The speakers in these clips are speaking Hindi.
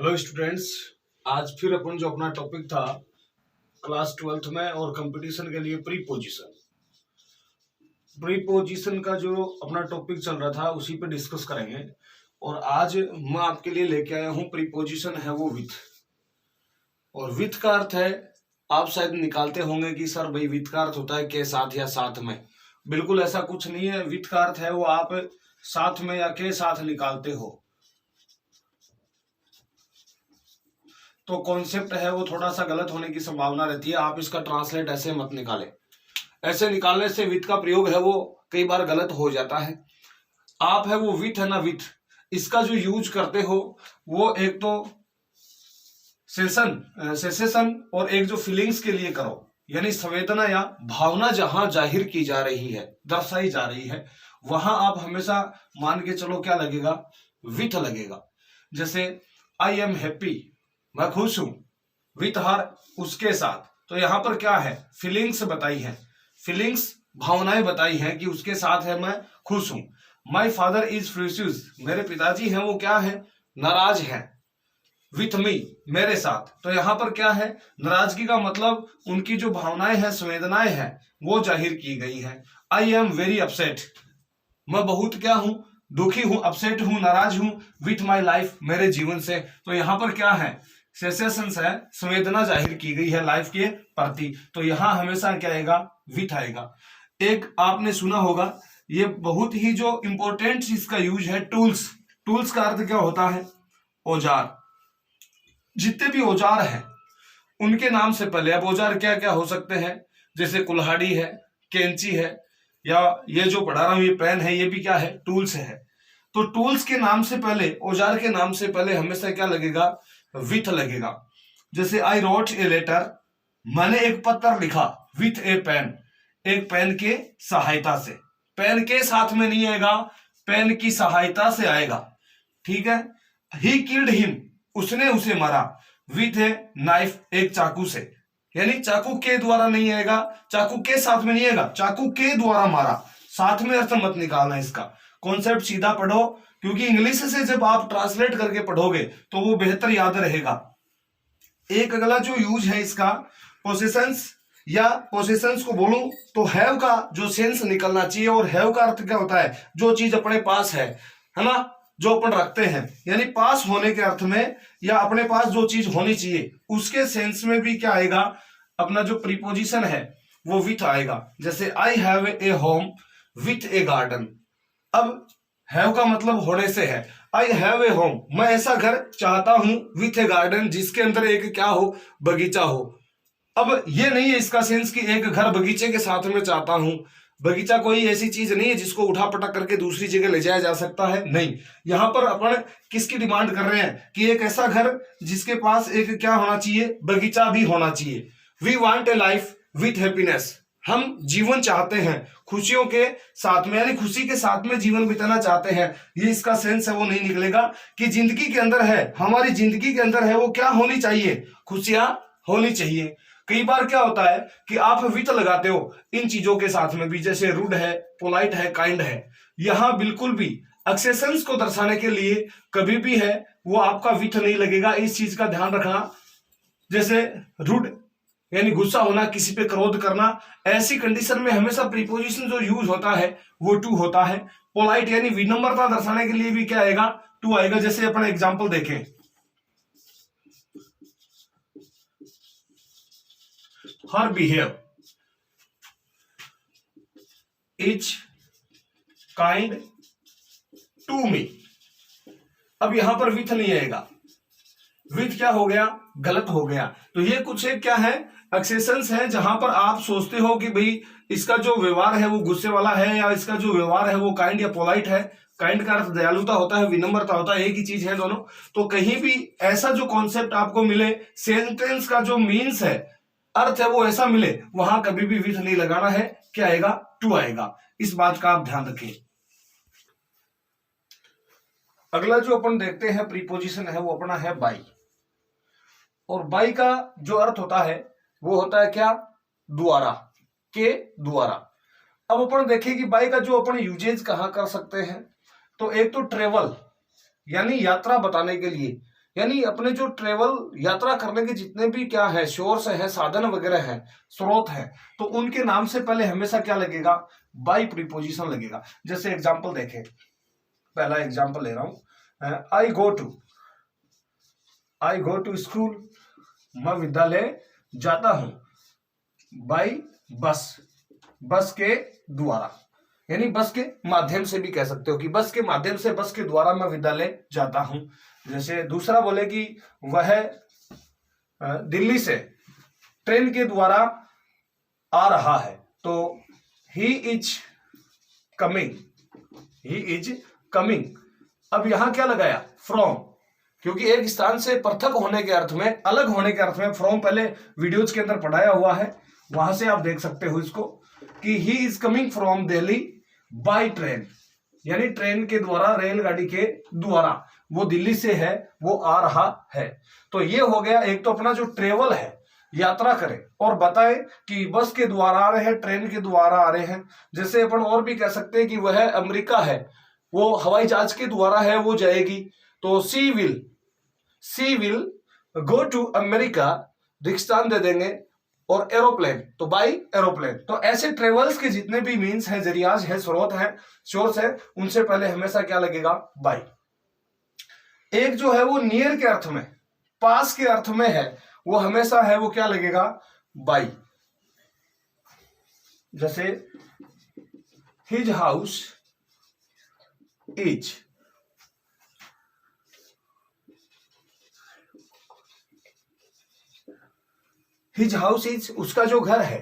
Hello students. आज फिर अपन जो अपना टॉपिक था क्लास 12th में और कंपटीशन के लिए प्रीपोजिशन का जो अपना टॉपिक चल रहा था उसी पे डिस्कस करेंगे। और आज मैं आपके लिए लेके आया हूँ प्रीपोजिशन है वो विथ। और विथ का अर्थ है, आप शायद निकालते होंगे कि सर भाई विथ का अर्थ होता है के साथ या साथ में। बिल्कुल ऐसा कुछ नहीं है। विथ का अर्थ है वो आप साथ में या के साथ निकालते हो। तो कॉन्सेप्ट है वो थोड़ा सा गलत होने की संभावना रहती है। आप इसका ट्रांसलेट ऐसे मत निकालें। ऐसे निकालने से विथ का प्रयोग है वो कई बार गलत हो जाता है। आप है वो विथ है ना, विथ इसका जो यूज करते हो वो एक तो सेसेशन और एक जो फीलिंग्स के लिए करो, यानी संवेदना या भावना जहां जाहिर की जा रही है, दर्शाई जा रही है, वहां आप हमेशा मान के चलो क्या लगेगा, विथ लगेगा। जैसे आई एम हैप्पी, मैं खुश हूं, विथ हर उसके साथ। तो यहां पर क्या है, फीलिंग्स बताई है, फीलिंग्स भावनाएं बताई हैं कि उसके साथ है मैं खुश हूं। माई फादर इज फ्यूरियस, मेरे पिताजी हैं वो क्या है, नाराज हैं। विथ मी, मेरे साथ। तो यहां पर क्या है, नाराजगी का मतलब उनकी जो भावनाएं हैं, संवेदनाएं हैं, वो जाहिर की गई है। आई एम वेरी अपसेट, मैं बहुत क्या हूं, दुखी हूं, अपसेट हूं, नाराज हूं विथ माई लाइफ, मेरे जीवन से। तो यहां पर क्या है, सेंसेशंस है, संवेदना जाहिर की गई है लाइफ के प्रति। तो यहां हमेशा क्या आएगा, विथ आएगा। एक आपने सुना होगा, ये बहुत ही जो इंपॉर्टेंट इसका यूज है, टूल्स। टूल्स का अर्थ क्या होता है, औजार। जितने भी औजार हैं उनके नाम से पहले, अब औजार क्या क्या हो सकते हैं, जैसे कुल्हाड़ी है, कैंची है, या ये जो पढ़ा रहा हूं ये पेन है, ये भी क्या है, टूल्स है। तो टूल्स के नाम से पहले, औजार के नाम से पहले हमेशा क्या लगेगा, विथ लगेगा। जैसे आई रोट ए लेटर, मैंने एक पत्र लिखा, विथ ए पेन, एक पेन के सहायता से। पेन के साथ में नहीं आएगा, पेन की सहायता से आएगा, ठीक है। ही किल्ड हिम, उसने उसे मारा, विथ ए नाइफ, एक चाकू से। यानी चाकू के द्वारा नहीं आएगा, चाकू के साथ में नहीं आएगा, चाकू के द्वारा मारा। साथ में अर्थ मत निकालना, इसका कॉन्सेप्ट सीधा पढ़ो, क्योंकि इंग्लिश से जब आप ट्रांसलेट करके पढ़ोगे तो वो बेहतर याद रहेगा। एक अगला जो यूज है इसका, पोसेशंस, या पोसेशंस को बोलूं तो हैव का जो सेंस निकलना चाहिए। और हैव का अर्थ क्या होता है, जो चीज अपने पास है ना, जो अपन रखते हैं, यानी पास होने के अर्थ में, या अपने पास जो चीज होनी चाहिए उसके सेंस में भी क्या आएगा, अपना जो प्रीपोजिशन है वो विथ आएगा। जैसे I have a home with A garden. अब हैव का मतलब होने से है, आई हैव ए होम, मैं ऐसा घर चाहता हूं, विथ ए गार्डन, जिसके अंदर एक क्या हो, बगीचा हो। अब ये नहीं है इसका सेंस कि एक घर बगीचे के साथ में चाहता हूं। बगीचा कोई ऐसी चीज नहीं है जिसको उठा पटक करके दूसरी जगह ले जाया जा सकता है, नहीं। यहां पर अपन किसकी डिमांड कर रहे हैं कि एक ऐसा घर जिसके पास एक क्या होना चाहिए, बगीचा भी होना चाहिए। We want a life with happiness, हम जीवन चाहते हैं खुशियों के साथ में, यानी खुशी के साथ में जीवन बिताना चाहते हैं। ये इसका सेंस है वो नहीं निकलेगा कि जिंदगी के अंदर है, हमारी जिंदगी के अंदर है वो क्या होनी चाहिए, खुशियां होनी चाहिए। कई बार क्या होता है कि आप विथ लगाते हो इन चीजों के साथ में भी, जैसे रूड है, पोलाइट है, काइंड है। यहां बिल्कुल भी एक्सेशंस को दर्शाने के लिए कभी भी है वो आपका विथ नहीं लगेगा, इस चीज का ध्यान रखना। जैसे रूड यानी गुस्सा होना, किसी पे क्रोध करना, ऐसी कंडीशन में हमेशा प्रीपोजिशन जो यूज होता है वो टू होता है। पोलाइट यानी विनम्रता दर्शाने के लिए भी क्या आएगा, टू आएगा। जैसे अपन एग्जांपल देखें, her behave is kind to me. अब यहां पर विथ नहीं आएगा, विथ क्या हो गया, गलत हो गया। तो ये कुछ एक क्या है, एक्सेशंस है, जहां पर आप सोचते हो कि भाई इसका जो व्यवहार है वो गुस्से वाला है, या इसका जो व्यवहार है वो काइंड या पोलाइट है। काइंड का अर्थ दयालुता होता है, विनम्रता होता है, एक ही चीज है दोनों। तो कहीं भी ऐसा जो कॉन्सेप्ट आपको मिले, सेंटेंस का जो मीन्स है, अर्थ है वो ऐसा मिले, वहां कभी भी विथ नहीं लगाना है, क्या आएगा, टू आएगा। इस बात का आप ध्यान रखें। अगला जो अपन देखते हैं प्रीपोजिशन है वो अपना है बाई। और बाई का जो अर्थ होता है वो होता है क्या, द्वारा, के द्वारा। अब अपन देखें कि बाई का जो अपन यूजेज कहां कर सकते हैं, तो एक तो ट्रेवल यानी यात्रा बताने के लिए, यानी अपने जो ट्रेवल यात्रा करने के जितने भी क्या है सोर्स है, साधन वगैरह है, स्रोत है, तो उनके नाम से पहले हमेशा क्या लगेगा, बाई प्रीपोजिशन लगेगा। जैसे एग्जांपल देखें, पहला एग्जांपल ले रहा हूं, आई गो टू स्कूल, मैं विद्यालय जाता हूं, बाई बस, बस के द्वारा, यानी बस के माध्यम से भी कह सकते हो कि बस के माध्यम से, बस के द्वारा मैं विद्यालय जाता हूं। जैसे दूसरा बोले कि वह दिल्ली से ट्रेन के द्वारा आ रहा है, तो he is coming, he is coming. अब यहां क्या लगाया, फ्रॉम, क्योंकि एक स्थान से पृथक होने के अर्थ में, अलग होने के अर्थ में फ्रॉम पहले वीडियोज के अंदर पढ़ाया हुआ है, वहां से आप देख सकते हो इसको कि he is coming from Delhi by train, यानी ट्रेन के द्वारा, रेलगाड़ी के द्वारा, वो दिल्ली से है, वो आ रहा है। तो ये हो गया एक तो अपना जो ट्रेवल है, यात्रा करें और बताए कि बस के द्वारा आ रहे हैं, ट्रेन के द्वारा आ रहे हैं। जैसे अपन और भी कह सकते हैं कि वह अमेरिका है, वो हवाई जहाज के द्वारा है, वो जाएगी, तो she will go to America, rickshaw दे देंगे, और एरोप्लेन तो बाई एरोप्लेन। तो ऐसे ट्रेवल्स के जितने भी मीन्स हैं, जरियाज है, स्रोत है, सोर्स है, उनसे पहले हमेशा क्या लगेगा, बाई। एक जो है वो नियर के अर्थ में, पास के अर्थ में है, वो हमेशा है वो क्या लगेगा, बाई। जैसे his house is, his house is, उसका जो घर है,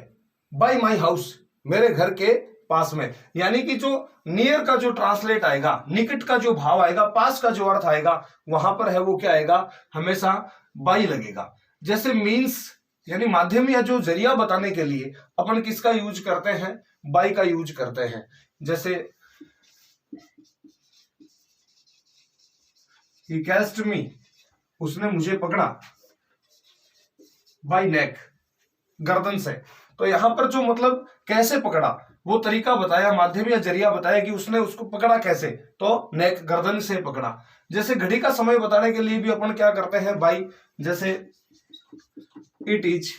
बाय माई हाउस, मेरे घर के पास में। यानी कि जो नियर का जो ट्रांसलेट आएगा, निकट का जो भाव आएगा, पास का जो अर्थ आएगा, वहां पर है वो क्या आएगा, हमेशा बाई लगेगा। जैसे मीन्स यानी माध्यम या जो जरिया बताने के लिए अपन किसका यूज करते हैं, बाई का यूज करते हैं। जैसे ही कैच्ड मी, उसने मुझे पकड़ा, बाय नेक, गर्दन से। तो यहां पर जो मतलब कैसे पकड़ा वो तरीका बताया, माध्यम या जरिया बताया कि उसने उसको पकड़ा कैसे, तो नेक, गर्दन से पकड़ा। जैसे घड़ी का समय बताने के लिए भी अपन क्या करते हैं, बाई। जैसे it is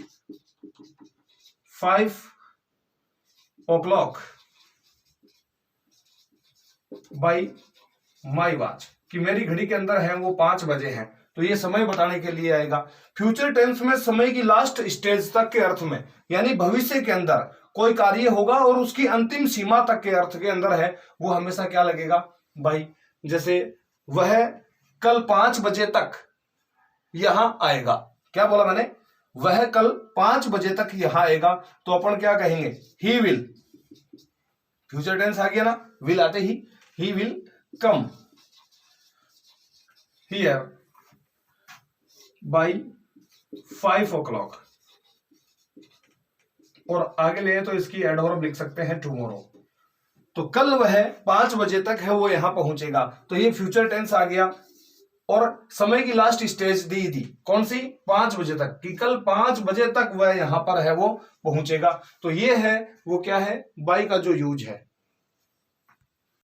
5 o'clock by my watch, कि मेरी घड़ी के अंदर है वो 5 बजे हैं, तो ये समय बताने के लिए आएगा। फ्यूचर टेंस में समय की लास्ट स्टेज तक के अर्थ में, यानी भविष्य के अंदर कोई कार्य होगा और उसकी अंतिम सीमा तक के अर्थ के अंदर है, वो हमेशा क्या लगेगा, बाई। जैसे वह कल 5 बजे तक यहां आएगा, क्या बोला मैंने, वह कल 5 बजे तक यहां आएगा, तो अपन क्या कहेंगे, ही विल, फ्यूचर टेंस आ गया ना, विल आते he will come here by 5 o'clock। और आगे ले तो इसकी एडवर्ब लिख सकते हैं टुमारो, तो कल वह 5 बजे तक है वो यहां पहुंचेगा, तो ये फ्यूचर टेंस आ गया। और समय की लास्ट स्टेज दी थी कौन सी, 5 बजे तक, कि कल 5 बजे तक वह यहां पर है वो पहुंचेगा, तो ये है वो क्या है, बाई का जो यूज है।